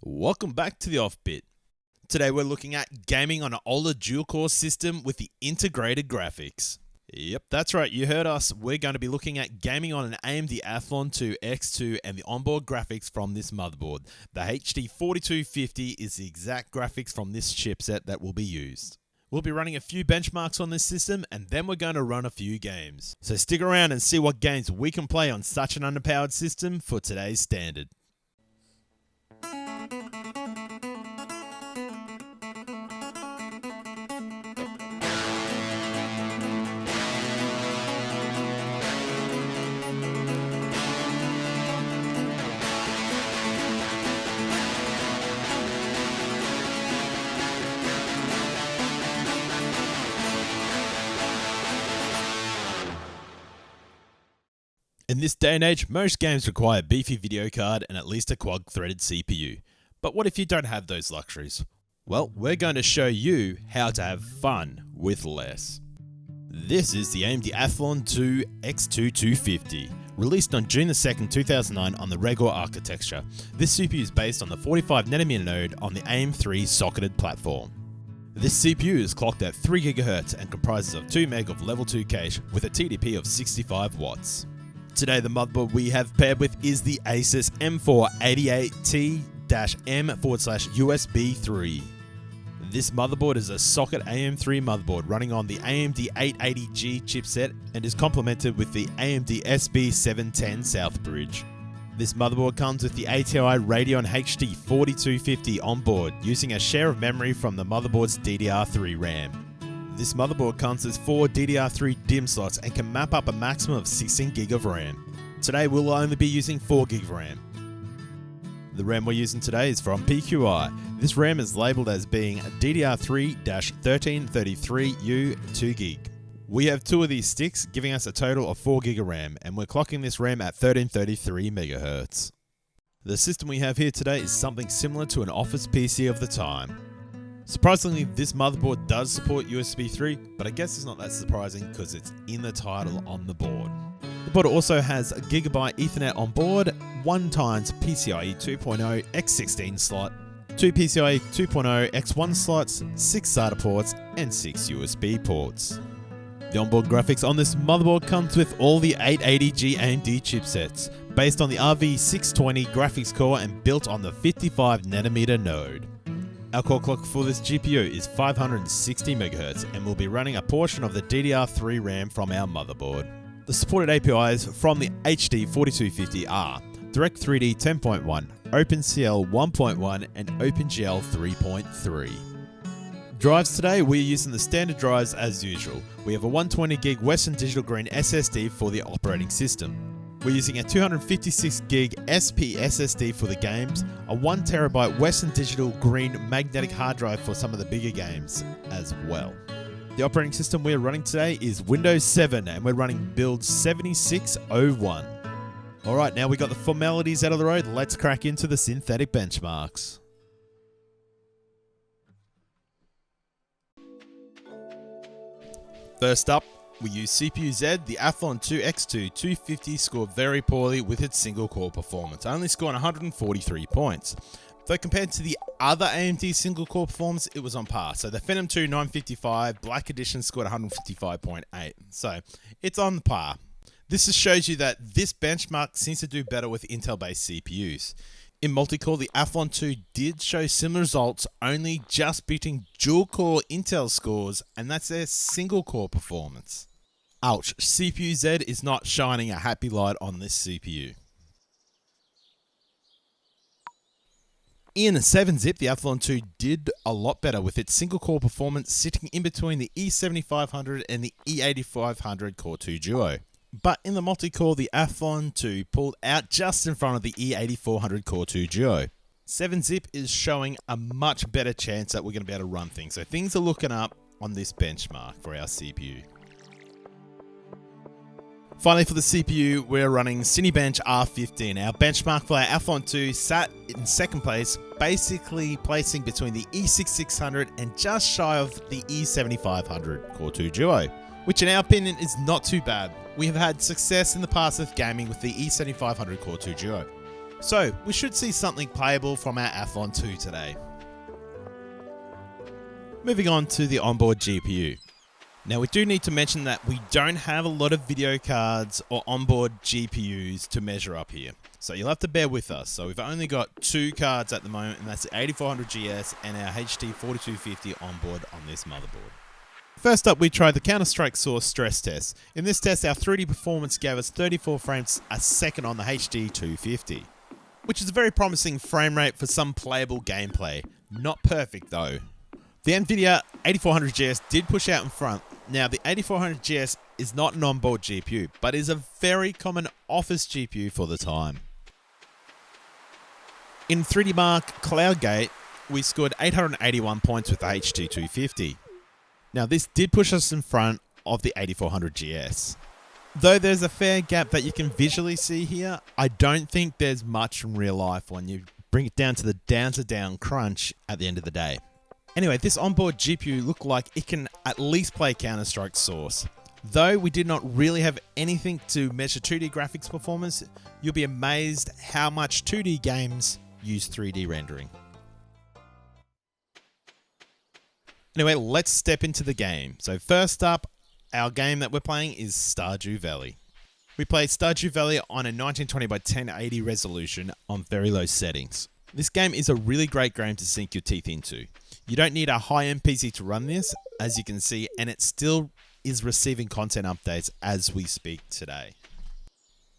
Welcome back to the OFFbit. Today we're looking at gaming on an older dual-core system with the integrated graphics. Yep, that's right, you heard us. We're going to be looking at gaming on an AMD Athlon II X2 and the onboard graphics from this motherboard. The HD4250 is the exact graphics from this chipset that will be used. We'll be running a few benchmarks on this system and then we're going to run a few games. So stick around and see what games we can play on such an underpowered system for today's standard. In this day and age, most games require a beefy video card and at least a quad-threaded CPU. But what if you don't have those luxuries? Well, we're going to show you how to have fun with less. This is the AMD Athlon II X2250, released on June 2nd, 2009 on the Regular architecture. This CPU is based on the 45nm node on the AM3 socketed platform. This CPU is clocked at 3GHz and comprises of 2 MB of level 2 cache with a TDP of 65 watts. Today the motherboard we have paired with is the Asus M488T-M/USB 3. This motherboard is a socket AM3 motherboard running on the AMD 880G chipset and is complemented with the AMD SB710 South Bridge. This motherboard comes with the ATI Radeon HD4250 onboard, using a share of memory from the motherboard's DDR3 RAM. This motherboard comes with 4 DDR3 DIMM slots and can map up a maximum of 16GB of RAM. Today we'll only be using 4GB of RAM. The RAM we're using today is from PQI. This RAM is labelled as being a DDR3-1333U 2GB. We have 2 of these sticks, giving us a total of 4GB of RAM, and we're clocking this RAM at 1333 MHz. The system we have here today is something similar to an office PC of the time. Surprisingly, this motherboard does support USB 3, but I guess it's not that surprising because it's in the title on the board. The board also has a GB Ethernet on board, 1 times PCIe 2.0 x16 slot, 2 PCIe 2.0 x1 slots, 6 SATA ports, and 6 USB ports. The onboard graphics on this motherboard comes with all the 880G AMD chipsets, based on the RV620 graphics core and built on the 55nm node. Our core clock for this GPU is 560 MHz and will be running a portion of the DDR3 RAM from our motherboard. The supported APIs from the HD4250 are Direct3D 10.1, OpenCL 1.1 and OpenGL 3.3. Drives today, we are using the standard drives as usual. We have a 120GB Western Digital Green SSD for the operating system. We're using a 256GB SP SSD for the games, a 1TB Western Digital Green magnetic hard drive for some of the bigger games as well. The operating system we're running today is Windows 7 and we're running build 7601. Alright, now we got the formalities out of the road, let's crack into the synthetic benchmarks. First up, we use CPU Z. The Athlon II X2 250 scored very poorly with its single core performance, only scoring 143 points. Though compared to the other AMD single core performance, it was on par. So the Phantom 2 955 Black Edition scored 155.8, so it's on par. This just shows you that this benchmark seems to do better with Intel based CPUs. In multi-core, the Athlon II did show similar results, only just beating dual-core Intel scores, and that's their single-core performance. Ouch, CPU Z is not shining a happy light on this CPU. In 7-zip, the Athlon II did a lot better with its single-core performance sitting in between the E7500 and the E8500 Core 2 Duo. But in the multi-core, the Athlon II pulled out just in front of the E8400 Core 2 Duo. 7-zip is showing a much better chance that we're going to be able to run things. So things are looking up on this benchmark for our CPU. Finally, for the CPU, we're running Cinebench R15. Our benchmark for our Athlon II sat in second place, basically placing between the E6600 and just shy of the E7500 Core 2 Duo, which in our opinion is not too bad. We have had success in the past with gaming with the E7500 Core 2 Duo. So we should see something playable from our Athlon II today. Moving on to the onboard GPU. Now we do need to mention that we don't have a lot of video cards or onboard GPUs to measure up here. So you'll have to bear with us. So we've only got 2 cards at the moment, and that's the 8400GS and our HD4250 onboard on this motherboard. First up, we tried the Counter-Strike Source stress test. In this test, our 3D performance gave us 34 frames a second on the HD250, which is a very promising frame rate for some playable gameplay. Not perfect though. The NVIDIA 8400GS did push out in front. Now, the 8400GS is not an onboard GPU, but is a very common office GPU for the time. In 3D Mark CloudGate, we scored 881 points with the HD250. Now, this did push us in front of the 8400GS. Though there's a fair gap that you can visually see here, I don't think there's much in real life when you bring it down to the down-to-down crunch at the end of the day. Anyway, this onboard GPU looked like it can at least play Counter-Strike Source. Though we did not really have anything to measure 2D graphics performance, you'll be amazed how much 2D games use 3D rendering. Anyway, let's step into the game. So first up, our game that we're playing is Stardew Valley. We played Stardew Valley on a 1920 by 1080 resolution on very low settings. This game is a really great game to sink your teeth into. You don't need a high-end PC to run this, as you can see, and it still is receiving content updates as we speak today.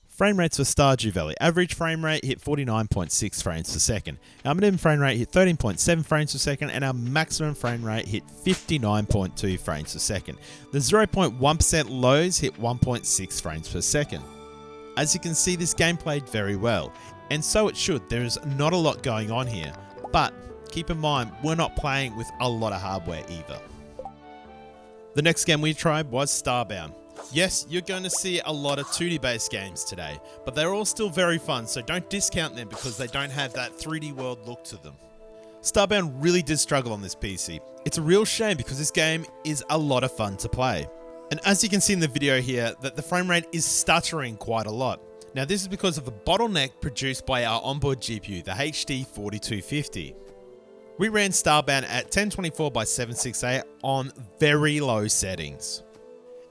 Frame rates for Stardew Valley. Average frame rate hit 49.6 frames per second. Our minimum frame rate hit 13.7 frames per second, and our maximum frame rate hit 59.2 frames per second. The 0.1% lows hit 1.6 frames per second. As you can see, this game played very well, and so it should. There is not a lot going on here, but keep in mind, we're not playing with a lot of hardware either. The next game we tried was Starbound. Yes, you're going to see a lot of 2D based games today, but they're all still very fun, so don't discount them because they don't have that 3D world look to them. Starbound really did struggle on this PC. It's a real shame because this game is a lot of fun to play. And as you can see in the video here, that the frame rate is stuttering quite a lot. Now this is because of the bottleneck produced by our onboard GPU, the HD4250. We ran Starbound at 1024 by 768 on very low settings.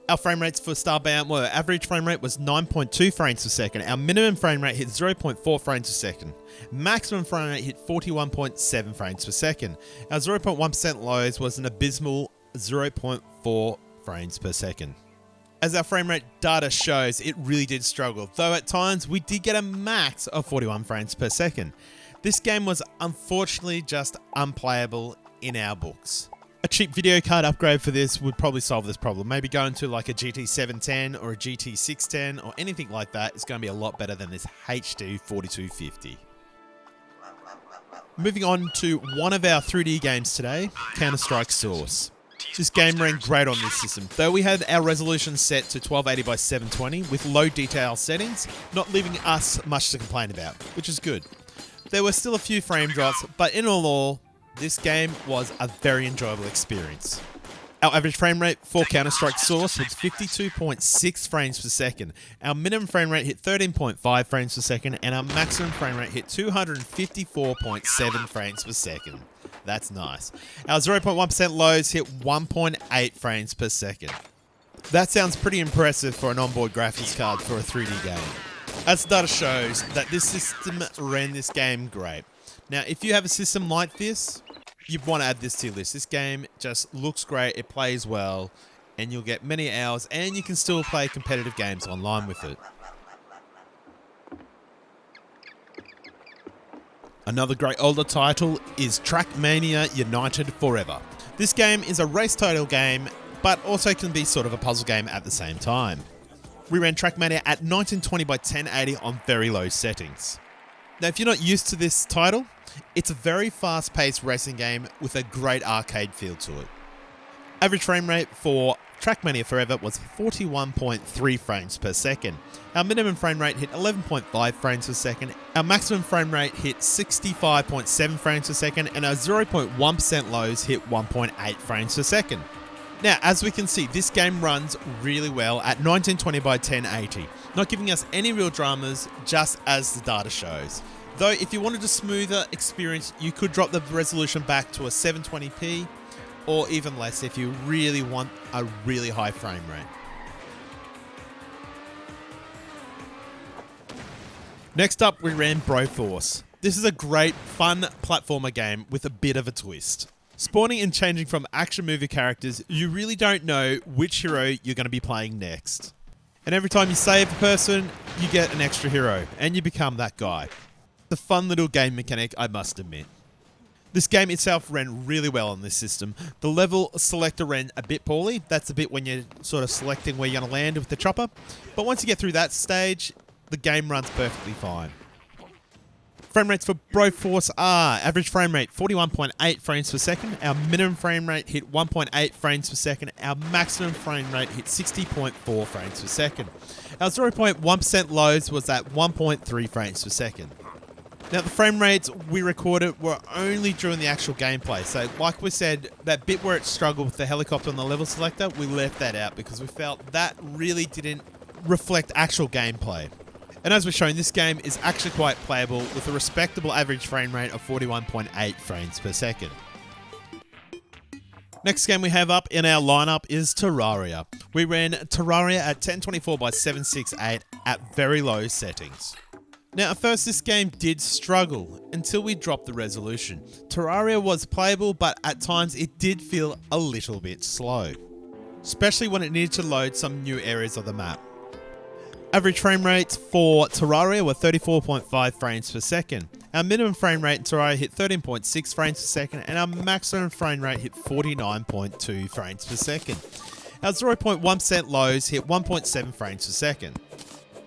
Our frame rates for Starbound were, average frame rate was 9.2 frames per second. Our minimum frame rate hit 0.4 frames per second. Maximum frame rate hit 41.7 frames per second. Our 0.1% lows was an abysmal 0.4 frames per second. As our frame rate data shows, it really did struggle, though at times we did get a max of 41 frames per second. This game was unfortunately just unplayable in our books. A cheap video card upgrade for this would probably solve this problem. Maybe going to like a GT 710 or a GT 610 or anything like that is going to be a lot better than this HD 4250. Moving on to one of our 3D games today, Counter-Strike Source. This game ran great on this system, though we had our resolution set to 1280 by 720 with low detail settings, not leaving us much to complain about, which is good. There were still a few frame drops, but in all, this game was a very enjoyable experience. Our average frame rate for Counter-Strike Source was 52.6 frames per second. Our minimum frame rate hit 13.5 frames per second, and our maximum frame rate hit 254.7 frames per second. That's nice. Our 0.1% lows hit 1.8 frames per second. That sounds pretty impressive for an onboard graphics card for a 3D game. As the data shows that this system ran this game great. Now, if you have a system like this, you want to add this to your list. This game just looks great, it plays well, and you'll get many hours, and you can still play competitive games online with it. Another great older title is Mania United Forever. This game is a race title game, but also can be sort of a puzzle game at the same time. We ran Mania at 1920 by 1080 on very low settings. Now, if you're not used to this title, it's a very fast-paced racing game with a great arcade feel to it. Average frame rate for Mania Forever was 41.3 frames per second. Our minimum frame rate hit 11.5 frames per second. Our maximum frame rate hit 65.7 frames per second, and our 0.1% lows hit 1.8 frames per second. Now, as we can see, this game runs really well at 1920 by 1080, not giving us any real dramas, just as the data shows. Though, if you wanted a smoother experience, you could drop the resolution back to a 720p, or even less if you really want a really high frame rate. Next up, we ran Broforce. This is a great, fun platformer game with a bit of a twist. Spawning and changing from action movie characters, you really don't know which hero you're going to be playing next. And every time you save a person, you get an extra hero, and you become that guy. It's a fun little game mechanic, I must admit. This game itself ran really well on this system. The level selector ran a bit poorly. That's the bit when you're sort of selecting where you're going to land with the chopper. But once you get through that stage, the game runs perfectly fine. Frame rates for Broforce are average frame rate 41.8 frames per second. Our minimum frame rate hit 1.8 frames per second. Our maximum frame rate hit 60.4 frames per second. Our 0.1% lows was at 1.3 frames per second. Now, the frame rates we recorded were only during the actual gameplay. So, like we said, that bit where it struggled with the helicopter and the level selector, we left that out because we felt that really didn't reflect actual gameplay. And as we're showing, this game is actually quite playable with a respectable average frame rate of 41.8 frames per second. Next game we have up in our lineup is Terraria. We ran Terraria at 1024 by 768 at very low settings. Now, at first this game did struggle until we dropped the resolution. Terraria was playable, but at times it did feel a little bit slow, especially when it needed to load some new areas of the map. Average frame rates for Terraria were 34.5 frames per second. Our minimum frame rate in Terraria hit 13.6 frames per second, and our maximum frame rate hit 49.2 frames per second. Our 0.1% lows hit 1.7 frames per second.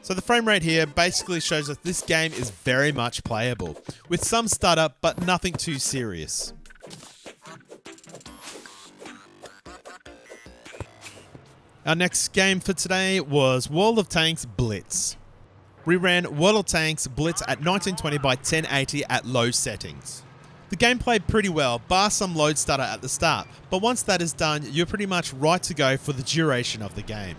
So the frame rate here basically shows that this game is very much playable, with some stutter but nothing too serious. Our next game for today was World of Tanks Blitz. We ran World of Tanks Blitz at 1920 by 1080 at low settings. The game played pretty well, bar some load stutter at the start, but once that is done, you're pretty much right to go for the duration of the game.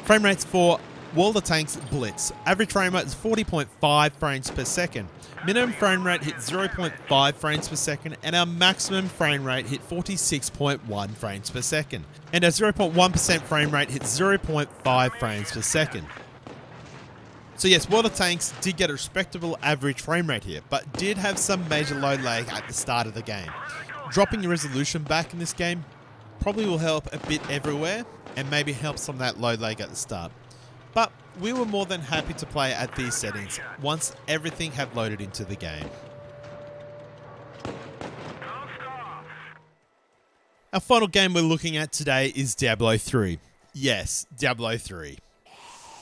Frame rates for World of Tanks Blitz. Average frame rate is 40.5 frames per second. Minimum frame rate hit 0.5 frames per second, and our maximum frame rate hit 46.1 frames per second. And our 0.1% frame rate hit 0.5 frames per second. So yes, World of Tanks did get a respectable average frame rate here, but did have some major load lag at the start of the game. Dropping your resolution back in this game probably will help a bit everywhere, and maybe help some of that load lag at the start. But we were more than happy to play at these settings once everything had loaded into the game. Our final game we're looking at today is Diablo 3. Yes, Diablo 3.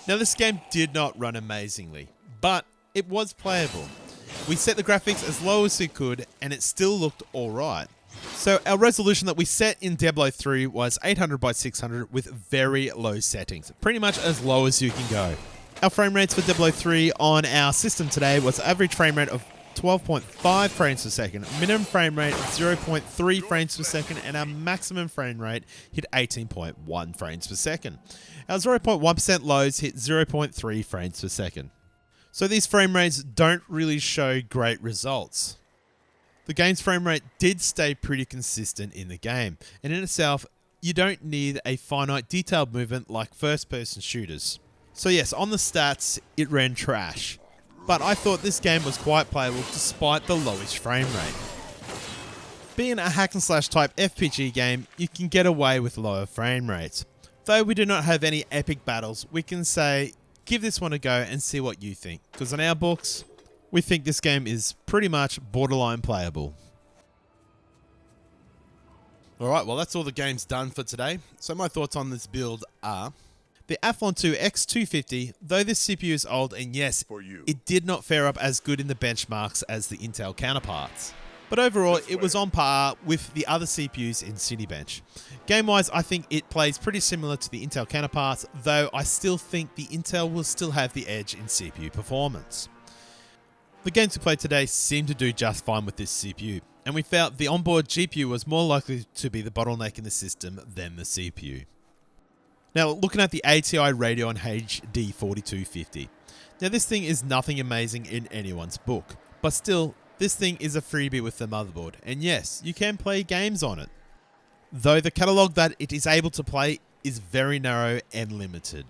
Now, this game did not run amazingly, but it was playable. We set the graphics as low as we could, and it still looked alright. So our resolution that we set in Diablo 3 was 800 by 600 with very low settings, pretty much as low as you can go. Our frame rates for Diablo 3 on our system today was average frame rate of 12.5 frames per second, minimum frame rate of 0.3 frames per second, and our maximum frame rate hit 18.1 frames per second. Our 0.1% lows hit 0.3 frames per second. So these frame rates don't really show great results. The game's frame rate did stay pretty consistent in the game, and in itself, you don't need a finite detailed movement like first-person shooters. So yes, on the stats, it ran trash, but I thought this game was quite playable despite the lowest frame rate. Being a hack and slash type FPG game, you can get away with lower frame rates. Though we do not have any epic battles, we can say, give this one a go and see what you think, because in our books, we think this game is pretty much borderline playable. Alright, well that's all the games done for today. So my thoughts on this build are, the Athlon II X250, though this CPU is old and yes, it did not fare up as good in the benchmarks as the Intel counterparts. But overall, it was on par with the other CPUs in Cinebench. Game-wise, I think it plays pretty similar to the Intel counterparts, though I still think the Intel will still have the edge in CPU performance. The games we played today seem to do just fine with this CPU, and we felt the onboard GPU was more likely to be the bottleneck in the system than the CPU. Now, looking at the ATI Radeon HD4250. Now, this thing is nothing amazing in anyone's book, but still, this thing is a freebie with the motherboard, and yes, you can play games on it. Though the catalogue that it is able to play is very narrow and limited.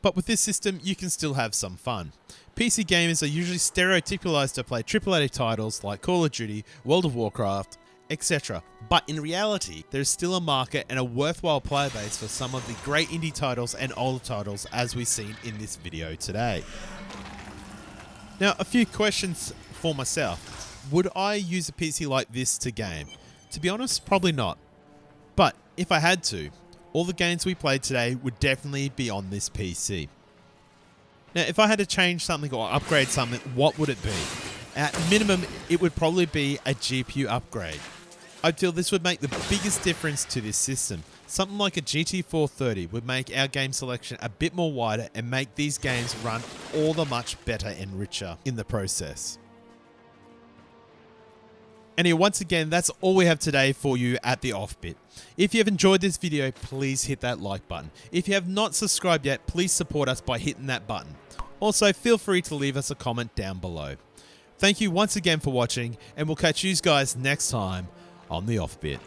But with this system, you can still have some fun. PC gamers are usually stereotypicalized to play AAA titles like Call of Duty, World of Warcraft, etc. But in reality, there is still a market and a worthwhile player base for some of the great indie titles and older titles as we've seen in this video today. Now, a few questions for myself. Would I use a PC like this to game? To be honest, probably not. But if I had to, all the games we played today would definitely be on this PC. Now, if I had to change something or upgrade something, what would it be? At minimum, it would probably be a GPU upgrade. I feel this would make the biggest difference to this system. Something like a GT 430 would make our game selection a bit more wider and make these games run all the much better and richer in the process. Anyway, once again, that's all we have today for you at the OFFbit. If you have enjoyed this video, please hit that like button. If you have not subscribed yet, please support us by hitting that button. Also, feel free to leave us a comment down below. Thank you once again for watching, and we'll catch you guys next time on the OFFbit.